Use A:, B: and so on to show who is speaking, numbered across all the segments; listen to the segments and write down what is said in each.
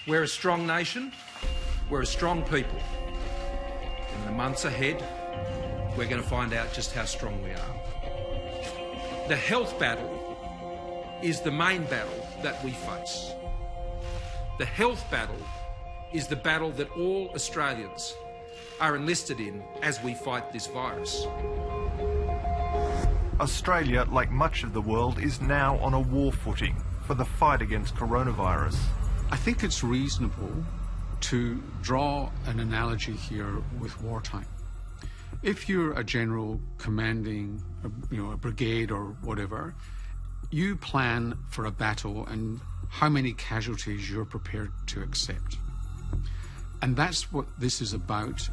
A: We're a strong nation, we're a strong people. In the months ahead, we're going to find out just how strong we are. The health battle is the main battle that we face. The health battle is the battle that all Australians are enlisted in as we fight this virus.
B: Australia, like much of the world, is now on a war footing for the fight against coronavirus.
C: I think it's reasonable to draw an analogy here with wartime. If you're a general commanding, a brigade or whatever, you plan for a battle and how many casualties you're prepared to accept. And that's what this is about.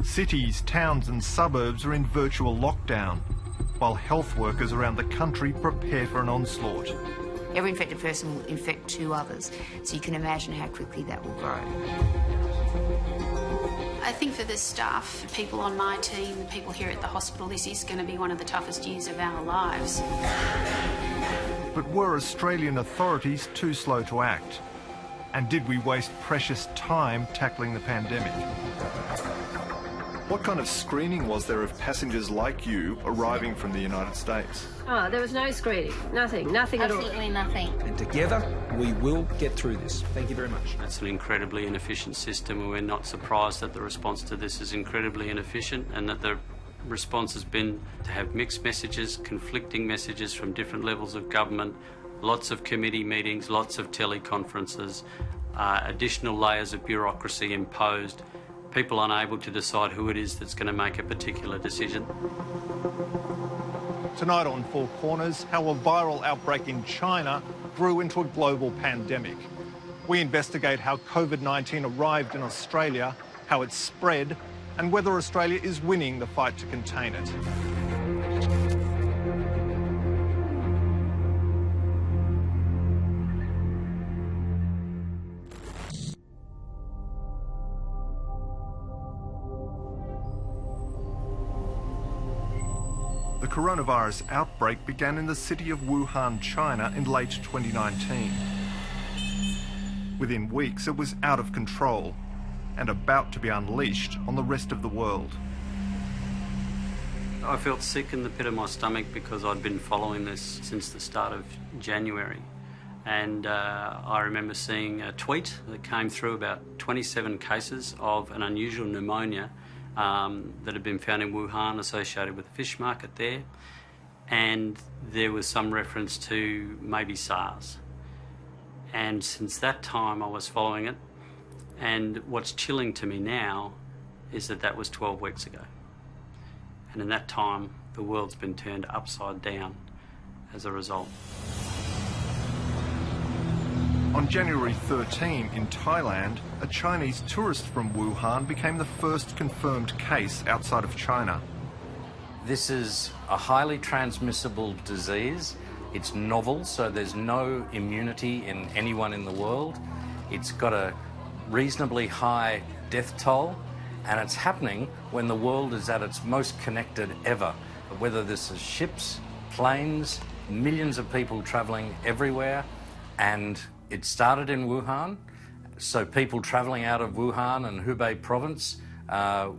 B: Cities, towns and suburbs are in virtual lockdown, while health workers around the country prepare for an onslaught.
D: Every infected person will infect 2 others, so you can imagine how quickly that will grow.
E: I think for the staff, the people on my team, the people here at the hospital, this is going to be one of the toughest years of our lives.
B: But were Australian authorities too slow to act? And did we waste precious time tackling the pandemic? What kind of screening was there of passengers like you arriving from the United States?
F: Oh, there was no screening. Nothing at all.
G: Absolutely nothing.
A: And together, we will get through this. Thank you very much.
H: It's an incredibly inefficient system, and we're not surprised that the response to this is incredibly inefficient, and that the response has been to have mixed messages, conflicting messages from different levels of government, lots of committee meetings, lots of teleconferences, additional layers of bureaucracy imposed, people unable to decide who it is that's going to make a particular decision.
B: Tonight on Four Corners, how a viral outbreak in China grew into a global pandemic. We investigate how COVID-19 arrived in Australia, how it spread, and whether Australia is winning the fight to contain it. The coronavirus outbreak began in the city of Wuhan, China in late 2019. Within weeks, it was out of control and about to be unleashed on the rest of the world.
H: I felt sick in the pit of my stomach because I'd been following this since the start of January. And I remember seeing a tweet that came through about 27 cases of an unusual pneumonia that had been found in Wuhan associated with the fish market there. And there was some reference to maybe SARS. And since that time I was following it. And what's chilling to me now is that that was 12 weeks ago. And in that time, the world's been turned upside down as a result.
B: On January 13 in Thailand, a Chinese tourist from Wuhan became the first confirmed case outside of China.
I: This is a highly transmissible disease. It's novel, so there's no immunity in anyone in the world. It's got a reasonably high death toll, and it's happening when the world is at its most connected ever. Whether this is ships, planes, millions of people travelling everywhere, and it started in Wuhan, so people travelling out of Wuhan and Hubei province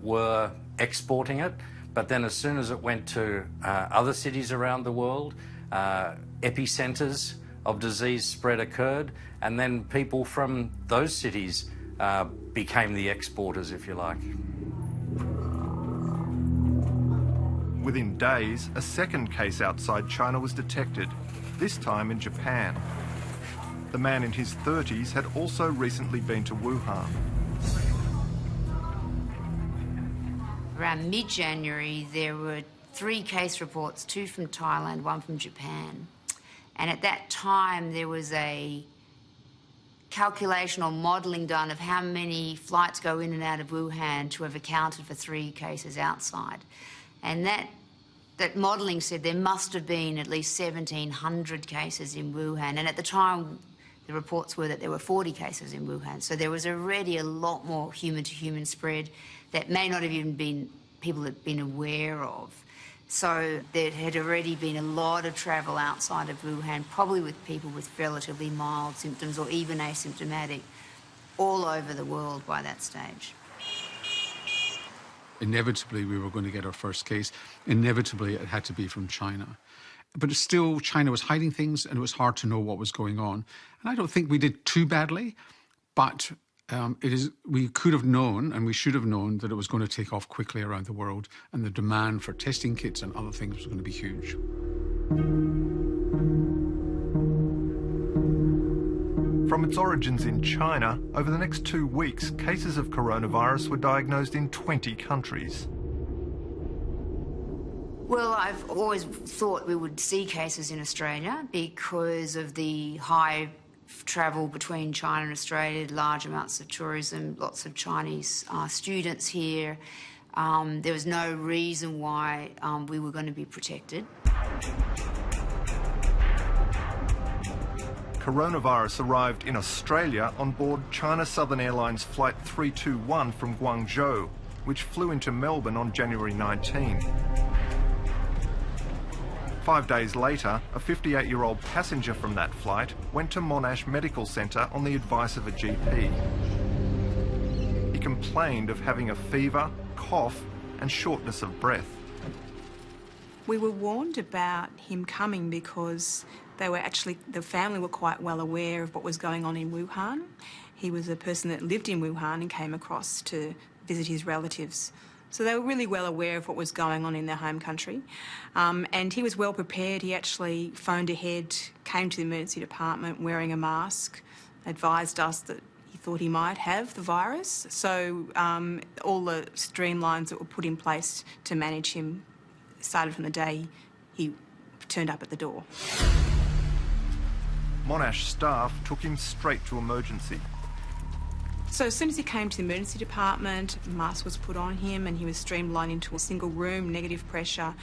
I: were exporting it, but then as soon as it went to other cities around the world, epicentres of disease spread occurred, and then people from those cities became the exporters, if you like.
B: Within days, a second case outside China was detected, this time in Japan. The man in his 30s had also recently been to Wuhan.
D: Around mid-January, there were 3 case reports, 2 from Thailand, 1 from Japan. And at that time, there was a calculation or modelling done of how many flights go in and out of Wuhan to have accounted for 3 cases outside. And that modelling said there must have been at least 1,700 cases in Wuhan. And at the time, the reports were that there were 40 cases in Wuhan. So there was already a lot more human-to-human spread that may not have even been people had been aware of. So there had already been a lot of travel outside of Wuhan, probably with people with relatively mild symptoms or even asymptomatic, all over the world by that stage.
C: Inevitably, we were going to get our first case. Inevitably, it had to be from China. But still, China was hiding things and it was hard to know what was going on. And I don't think we did too badly, but we could have known and we should have known that it was going to take off quickly around the world and the demand for testing kits and other things was going to be huge.
B: From its origins in China, over the next 2 weeks, cases of coronavirus were diagnosed in 20 countries.
D: Well, I've always thought we would see cases in Australia because of the high travel between China and Australia, large amounts of tourism, lots of Chinese students here. There was no reason why we were going to be protected.
B: Coronavirus arrived in Australia on board China Southern Airlines Flight 321 from Guangzhou, which flew into Melbourne on January 19. 5 days later, a 58-year-old passenger from that flight went to Monash Medical Centre on the advice of a GP. He complained of having a fever, cough and shortness of breath.
G: We were warned about him coming because the family were quite well aware of what was going on in Wuhan. He was a person that lived in Wuhan and came across to visit his relatives. So they were really well aware of what was going on in their home country. And he was well prepared. He actually phoned ahead, came to the emergency department wearing a mask, advised us that he thought he might have the virus. So all the streamlines that were put in place to manage him started from the day he turned up at the door.
B: Monash staff took him straight to emergency.
G: So as soon as he came to the emergency department, a mask was put on him and he was streamlined into a single room, negative pressure,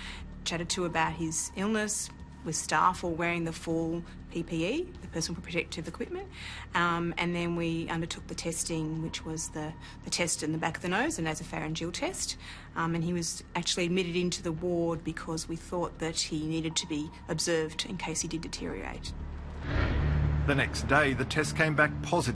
G: chatted to about his illness, with staff all wearing the full PPE, the personal protective equipment. And then we undertook the testing, which was the test in the back of the nose, an nasopharyngeal test. And he was actually admitted into the ward because we thought that he needed to be observed in case he did deteriorate.
B: The next day, the test came back positive.